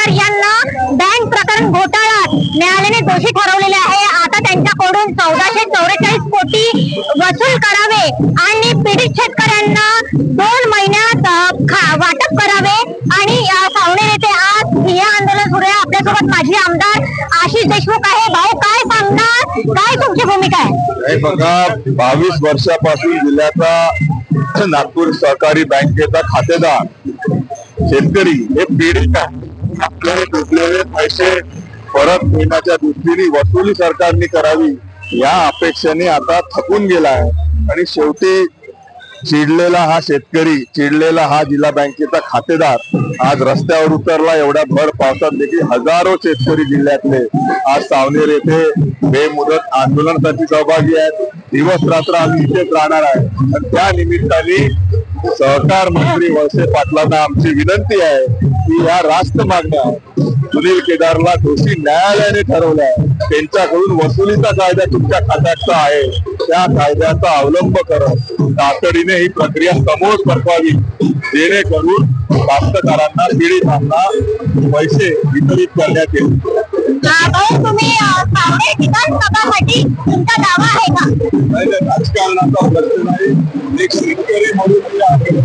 शेट्टर यांना बँक प्रकरण घोटाळ्यात न्यायालयाने दोषी ठरवलेले आहे। आता त्यांच्याकडून 1444 कोटी वसूल करावे आणि पीडित शेतकऱ्यांना 2 महिन्यात वाटप करावे। आणि सावणे नेते आज हे आंदोलन सुरू आहे। आपल्यासोबत माजी आमदार आशिष देशमुख आहे। भाऊ, काय सांगणार, काय तुमची भूमिका आहे? बघा, 22 वर्षापासून जिल्ह्याचा नागपूर सहकारी बँकेचा खातेदार शेतकरी हे पीडित आहे। आपल्याला तुटलेले पैसे परत मिळण्याच्या दृष्टीने वसुली सरकारने करावी या अपेक्षेने आता थकून गेला आहे। आणि शेवटी चिडलेला हा शेतकरी, चिडलेला हा जिल्हा बँकेचा खातेदार आज रस्त्यावर उतरला। एवढ्या भर पावसात देखील हजारो शेतकरी जिल्ह्यातले आज सावनेर येथे बेमुदत आंदोलनासाठी सहभागी आहेत। दिवस रात्र आम्ही इथेच राहणार आहे। आणि त्या निमित्ताने सहकार मंत्री वळसे पाटलांना आमची विनंती आहे की या रास्त मागण्या सुनील केदारला दोषी न्यायालयाने ठरवल्या आहे, त्यांच्याकडून वसुलीचा कायदा तुमच्या खात्याचा आहे, त्या कायद्याचा अवलंब करत तातडीने ही प्रक्रिया समोर सरकावी, जेणेकरून कास्तकारांना, पीडितांना पैसे वितरित करण्यात येईल। तुम्ही विधानसभासाठी तुमचा दावा आहे का? नाही, राजकारणाचा प्रश्न नाही, एक शेतकरी म्हणून नक्कीच